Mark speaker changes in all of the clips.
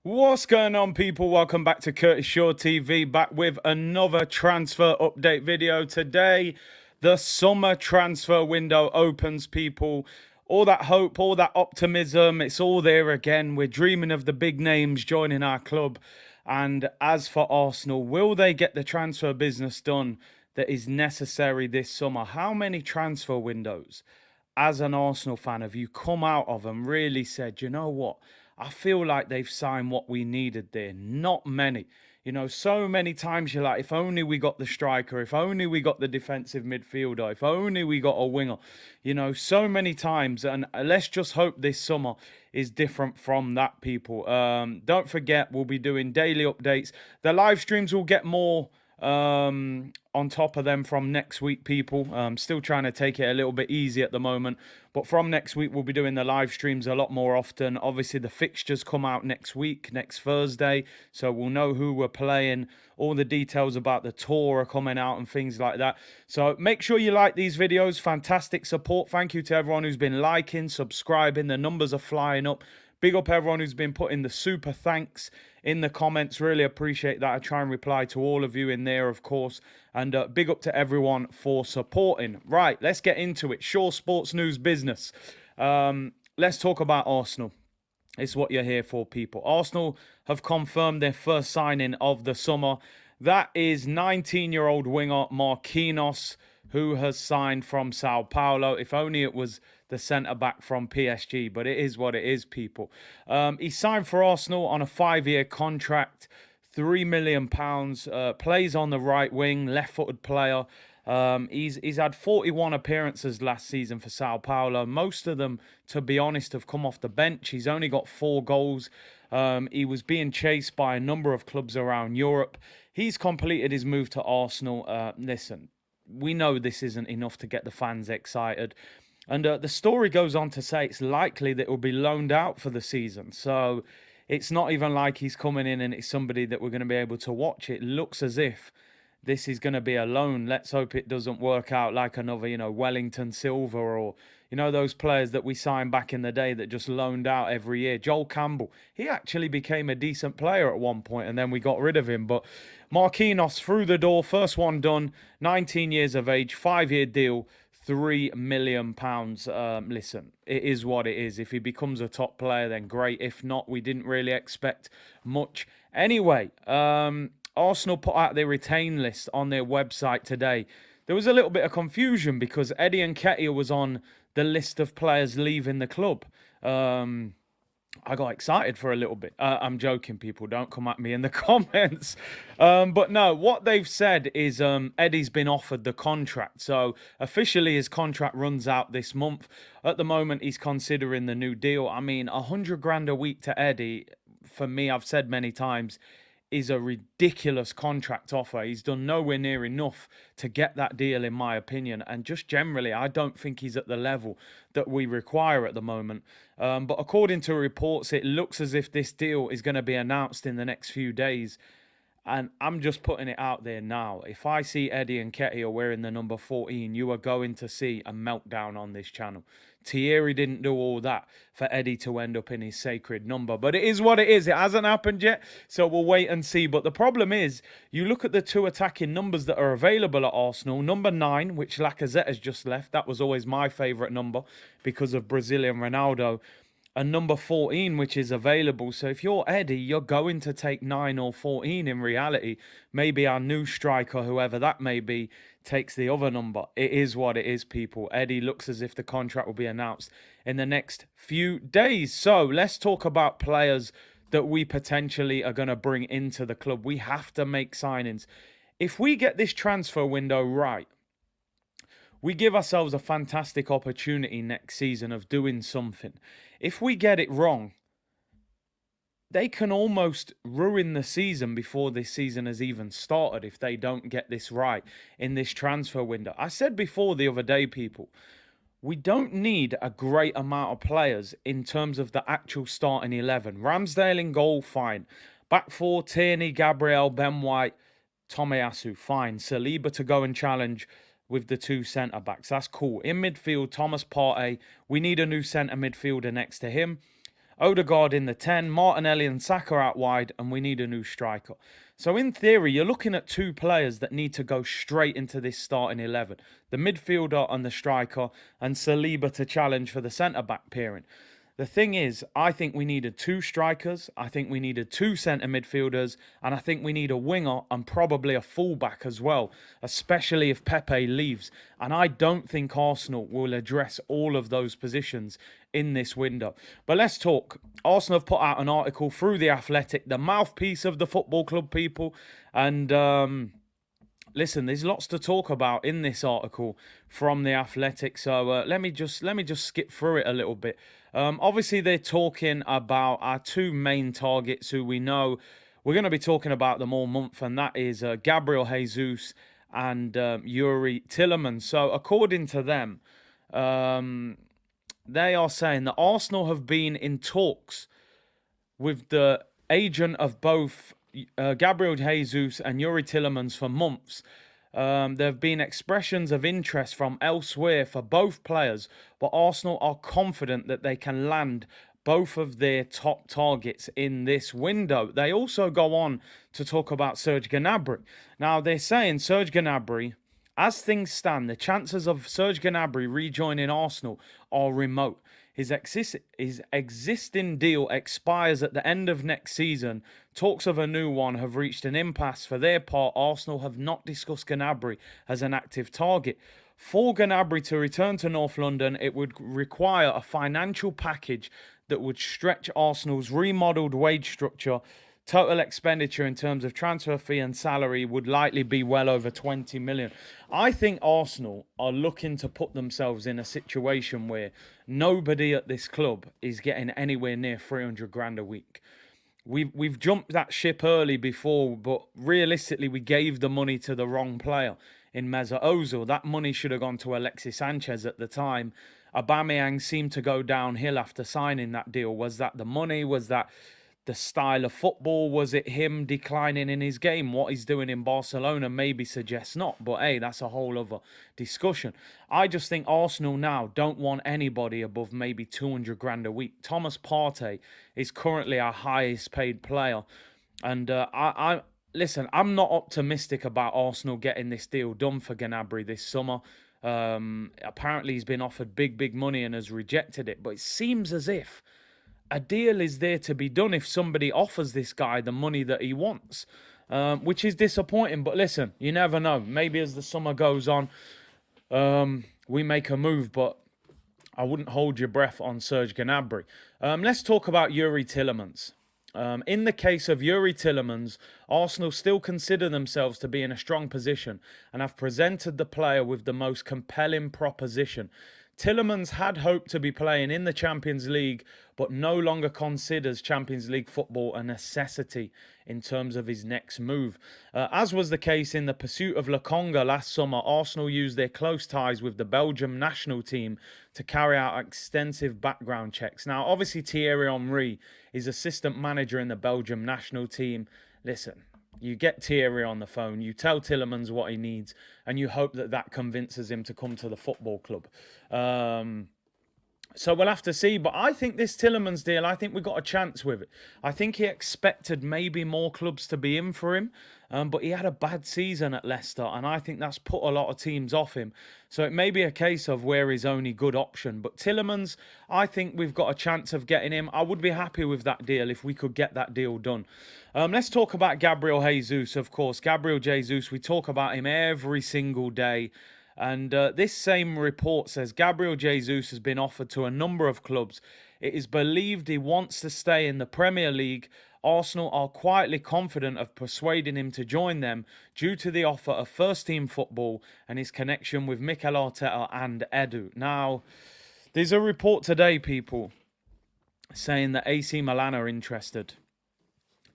Speaker 1: What's going on, people? Welcome back to Curtis Shaw TV, back with another transfer update video. Today, the summer transfer window opens, people. All that hope, all that optimism, it's all there again. We're dreaming of the big names joining our club. And as for Arsenal, will they get the transfer business done that is necessary this summer? How many transfer windows, as an Arsenal fan, have you come out of and really said, you know what? I feel like they've signed what we needed there. Not many. You know, so many times you're like, if only we got the striker, if only we got the defensive midfielder, if only we got a winger. You know, so many times. And let's just hope this summer is different from that, people. Don't forget, we'll be doing daily updates. The live streams will get more on top of them from next week, people. Still trying to take it a little bit easy at the moment, but from next week we'll be doing the live streams a lot more often. Obviously the fixtures come out next week, next Thursday, so we'll know who we're playing. All the details about the tour are coming out and things like that. So make sure you like these videos. Fantastic support. Thank you to everyone who's been liking, subscribing. The numbers are flying up. Big up everyone who's been putting the super thanks in the comments. Really appreciate that. I try and reply to all of you in there, of course. And big up to everyone for supporting. Right, let's get into it. Shaw Sports News Business. Let's talk about Arsenal. It's what you're here for, people. Arsenal have confirmed their first signing of the summer. That is 19-year-old winger Marquinhos, who has signed from Sao Paulo. If only it was the centre-back from PSG, but it is what it is, people. He signed for Arsenal on a 5-year contract, £3 million, plays on the right wing, left-footed player. He's had 41 appearances last season for Sao Paulo. Most of them, to be honest, have come off the bench. He's only got 4 goals. He was being chased by a number of clubs around Europe. He's completed his move to Arsenal. Listen, we know this isn't enough to get the fans excited. And the story goes on to say it's likely that it will be loaned out for the season. So it's not even like he's coming in and it's somebody that we're going to be able to watch. It looks as if this is going to be a loan. Let's hope it doesn't work out like another, Wellington Silva or, those players that we signed back in the day that just loaned out every year. Joel Campbell, he actually became a decent player at one point and then we got rid of him. But Marquinhos through the door, first one done, 19 years of age, 5-year deal, £3 million. Listen, it is what it is. If he becomes a top player, then great. If not, we didn't really expect much. Anyway, Arsenal put out their retain list on their website today. There was a little bit of confusion because Eddie Nketiah was on the list of players leaving the club. I got excited for a little bit. I'm joking, people. Don't come at me in the comments. But no, what they've said is Eddie's been offered the contract. So officially his contract runs out this month. At the moment, he's considering the new deal. I mean, 100 grand a week to Eddie, for me, I've said many times, is a ridiculous contract offer. He's done nowhere near enough to get that deal, in my opinion. And just generally, I don't think he's at the level that we require at the moment. But according to reports, it looks as if this deal is going to be announced in the next few days. And I'm just putting it out there now. If I see Eddie Nketiah wearing the number 14, you are going to see a meltdown on this channel. Thierry didn't do all that for Eddie to end up in his sacred number. But it is what it is. It hasn't happened yet, so we'll wait and see. But the problem is, you look at the 2 attacking numbers that are available at Arsenal. Number 9, which Lacazette has just left. That was always my favourite number because of Brazilian Ronaldo. And number 14, which is available. So if you're Eddie, you're going to take 9 or 14 in reality. Maybe our new striker, whoever that may be, takes the other number. It is what it is, people. Eddie looks as if the contract will be announced in the next few days. So let's talk about players that we potentially are going to bring into the club. We have to make signings. If we get this transfer window right, we give ourselves a fantastic opportunity next season of doing something. If we get it wrong, they can almost ruin the season before this season has even started if they don't get this right in this transfer window. I said before the other day, people, we don't need a great amount of players in terms of the actual starting 11. Ramsdale in goal, fine. Back 4, Tierney, Gabriel, Ben White, Tomiyasu, fine. Saliba to go and challenge with the 2 centre-backs. That's cool. In midfield, Thomas Partey. We need a new centre midfielder next to him. Odegaard in the 10, Martinelli and Saka out wide, and we need a new striker. So in theory, you're looking at two players that need to go straight into this starting 11. The midfielder and the striker, and Saliba to challenge for the centre-back pairing. The thing is, I think we needed two strikers, I think we needed two centre midfielders, and I think we need a winger and probably a fullback as well, especially if Pepe leaves. And I don't think Arsenal will address all of those positions in this window. But let's talk. Arsenal have put out an article through The Athletic, the mouthpiece of the football club, people, and listen, there's lots to talk about in this article from The Athletic, so let me just skip through it a little bit. Obviously, they're talking about our two main targets who we know we're going to be talking about them all month, and that is Gabriel Jesus and Yuri Tielemans. So according to them, they are saying that Arsenal have been in talks with the agent of both Gabriel Jesus and Yuri Tielemans for months. There have been expressions of interest from elsewhere for both players, but Arsenal are confident that they can land both of their top targets in this window. They also go on to talk about Serge Gnabry. Now, they're saying Serge Gnabry, as things stand, the chances of Serge Gnabry rejoining Arsenal are remote. His existing deal expires at the end of next season. Talks of a new one have reached an impasse. For their part, Arsenal have not discussed Gnabry as an active target. For Gnabry to return to North London, it would require a financial package that would stretch Arsenal's remodelled wage structure. Total expenditure in terms of transfer fee and salary would likely be well over 20 million. I think Arsenal are looking to put themselves in a situation where nobody at this club is getting anywhere near 300 grand a week. We've jumped that ship early before, but realistically, we gave the money to the wrong player in Mesut Ozil. That money should have gone to Alexis Sanchez at the time. Aubameyang seemed to go downhill after signing that deal. Was that the money? Was that the style of football? Was it him declining in his game? What he's doing in Barcelona maybe suggests not. But hey, that's a whole other discussion. I just think Arsenal now don't want anybody above maybe 200 grand a week. Thomas Partey is currently our highest paid player. And listen, I'm not optimistic about Arsenal getting this deal done for Gnabry this summer. Apparently he's been offered big money and has rejected it. But it seems as if a deal is there to be done if somebody offers this guy the money that he wants, which is disappointing. But listen, you never know. Maybe as the summer goes on, we make a move, but I wouldn't hold your breath on Serge Gnabry. Let's talk about Yuri Tielemans. In the case of Yuri Tielemans, Arsenal still consider themselves to be in a strong position and have presented the player with the most compelling proposition. Tielemans had hoped to be playing in the Champions League, but no longer considers Champions League football a necessity in terms of his next move. As was the case in the pursuit of Lokonga last summer, Arsenal used their close ties with the Belgium national team to carry out extensive background checks. Now, obviously, Thierry Henry is assistant manager in the Belgium national team. Listen, you get Thierry on the phone, you tell Tielemans what he needs, and you hope that that convinces him to come to the football club. So we'll have to see. But I think this Tielemans deal, I think we got a chance with it. I think he expected maybe more clubs to be in for him. But he had a bad season at Leicester, and I think that's put a lot of teams off him. So it may be a case of where he's only good option. But Tielemans, I think we've got a chance of getting him. I would be happy with that deal if we could get that deal done. Let's talk about Gabriel Jesus, of course. Gabriel Jesus, we talk about him every single day. And this same report says Gabriel Jesus has been offered to a number of clubs. It is believed he wants to stay in the Premier League. Arsenal are quietly confident of persuading him to join them due to the offer of first-team football and his connection with Mikel Arteta and Edu. Now, there's a report today, people, saying that AC Milan are interested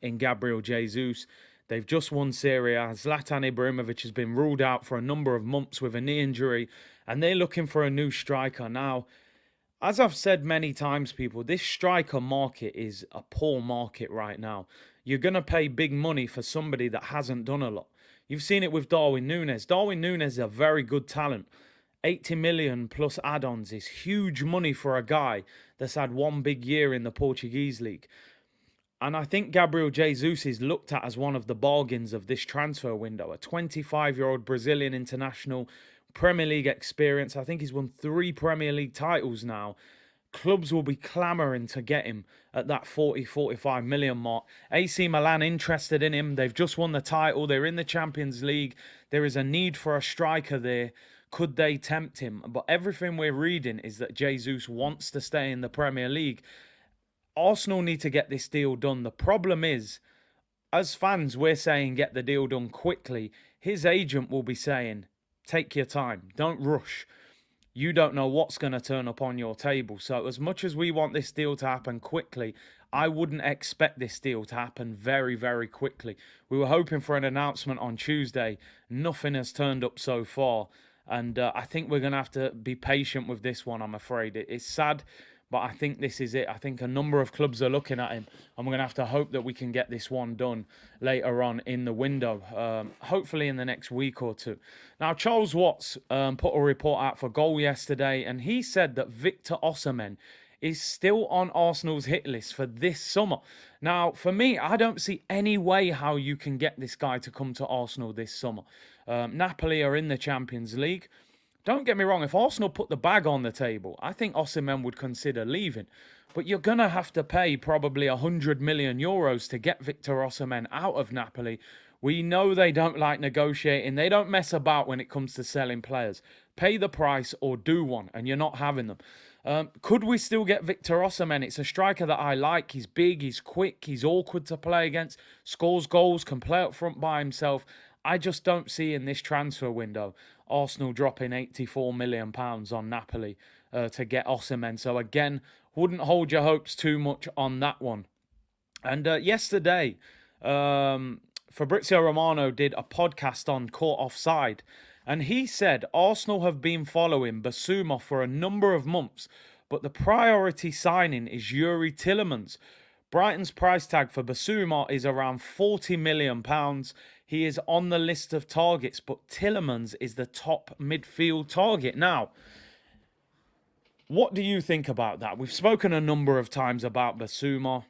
Speaker 1: in Gabriel Jesus. They've just won Serie A. Zlatan Ibrahimovic has been ruled out for a number of months with a knee injury, and they're looking for a new striker. Now, as I've said many times, people, this striker market is a poor market right now. You're going to pay big money for somebody that hasn't done a lot. You've seen it with Darwin Núñez. Darwin Núñez is a very good talent. 80 million plus add-ons is huge money for a guy that's had one big year in the Portuguese league. And I think Gabriel Jesus is looked at as one of the bargains of this transfer window. A 25-year-old Brazilian international, Premier League experience. I think he's won 3 Premier League titles now. Clubs will be clamouring to get him at that 40, 45 million mark. AC Milan interested in him. They've just won the title. They're in the Champions League. There is a need for a striker there. Could they tempt him? But everything we're reading is that Jesus wants to stay in the Premier League. Arsenal need to get this deal done. The problem is, as fans, we're saying get the deal done quickly. His agent will be saying, take your time. Don't rush. You don't know what's going to turn up on your table. So as much as we want this deal to happen quickly, I wouldn't expect this deal to happen very, very quickly. We were hoping for an announcement on Tuesday. Nothing has turned up so far. And I think we're going to have to be patient with this one, I'm afraid. It's sad, but I think this is it. I think a number of clubs are looking at him, and we're going to have to hope that we can get this one done later on in the window, hopefully in the next week or two. Now, Charles Watts put a report out for Goal yesterday, and he said that Victor Osimhen is still on Arsenal's hit list for this summer. Now, for me, I don't see any way how you can get this guy to come to Arsenal this summer. Napoli are in the Champions League. Don't get me wrong, if Arsenal put the bag on the table, I think Osimhen would consider leaving. But you're going to have to pay probably 100 million euros to get Victor Osimhen out of Napoli. We know they don't like negotiating. They don't mess about when it comes to selling players. Pay the price or do one, and you're not having them. Could we still get Victor Osimhen? It's a striker that I like. He's big, he's quick, he's awkward to play against, scores goals, can play up front by himself. I just don't see in this transfer window Arsenal dropping £84 million on Napoli to get Osimhen. So again, wouldn't hold your hopes too much on that one. And yesterday, Fabrizio Romano did a podcast on Caught Offside, and he said Arsenal have been following Bissouma for a number of months, but the priority signing is Youri Tielemans. Brighton's price tag for Bissouma is around £40 million. He is on the list of targets, but Tielemans is the top midfield target. Now, what do you think about that? We've spoken a number of times about Bissouma.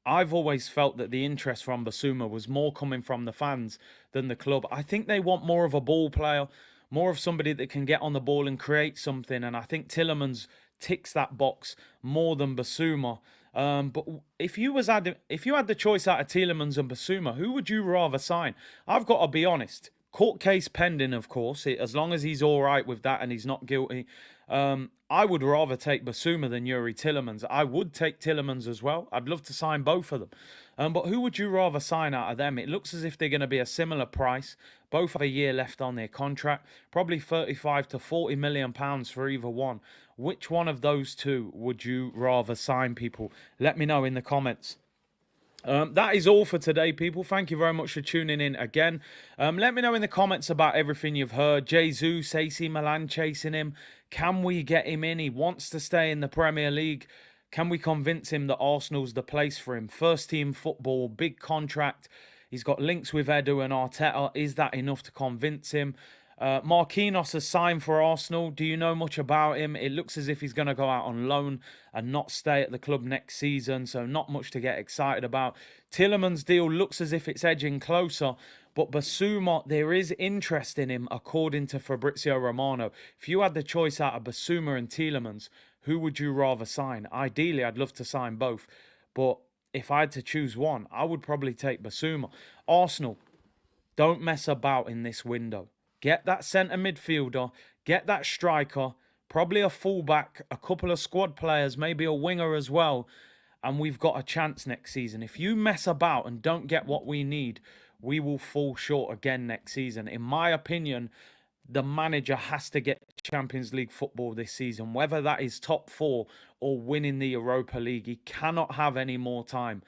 Speaker 1: I've always felt that the interest from Bissouma was more coming from the fans than the club. I think they want more of a ball player, more of somebody that can get on the ball and create something. And I think Tielemans ticks that box more than Bissouma. But if you had the choice out of Tielemans and Bissouma, who would you rather sign? I've got to be honest. Court case pending, of course. As long as he's all right with that and he's not guilty, I would rather take Bissouma than Youri Tielemans. I would take Tielemans as well. I'd love to sign both of them. But who would you rather sign out of them? It looks as if they're going to be a similar price. Both have a year left on their contract. Probably 35 to 40 million pounds for either one. Which one of those two would you rather sign, people? Let me know in the comments. That is all for today, people. Thank you very much for tuning in again. Let me know in the comments about everything you've heard. Jesus, AC Milan chasing him. Can we get him in? He wants to stay in the Premier League. Can we convince him that Arsenal's the place for him? First team football, big contract. He's got links with Edu and Arteta. Is that enough to convince him? Marquinhos has signed for Arsenal. Do you know much about him? It looks as if he's going to go out on loan and not stay at the club next season, so not much to get excited about. Tielemans' deal looks as if it's edging closer, but Bissouma, there is interest in him, according to Fabrizio Romano. If you had the choice out of Bissouma and Tielemans, who would you rather sign? Ideally, I'd love to sign both, but if I had to choose one, I would probably take Bissouma. Arsenal, don't mess about in this window. Get that centre midfielder, get that striker, probably a fullback, a couple of squad players, maybe a winger as well, and we've got a chance next season. If you mess about and don't get what we need, we will fall short again next season. In my opinion, the manager has to get Champions League football this season, whether that is top 4 or winning the Europa League. He cannot have any more time.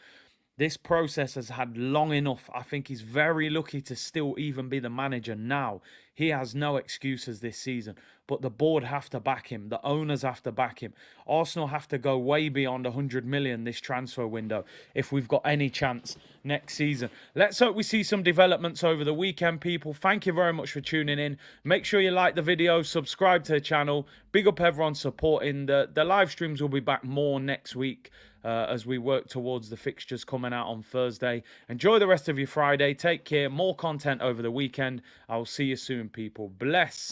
Speaker 1: This process has had long enough. I think he's very lucky to still even be the manager now. He has no excuses this season, but the board have to back him. The owners have to back him. Arsenal have to go way beyond 100 million this transfer window if we've got any chance next season. Let's hope we see some developments over the weekend, people. Thank you very much for tuning in. Make sure you like the video, subscribe to the channel. Big up everyone supporting. The live streams will be back more next week. As we work towards the fixtures coming out on Thursday. Enjoy the rest of your Friday. Take care. More content over the weekend. I will see you soon, people. Bless.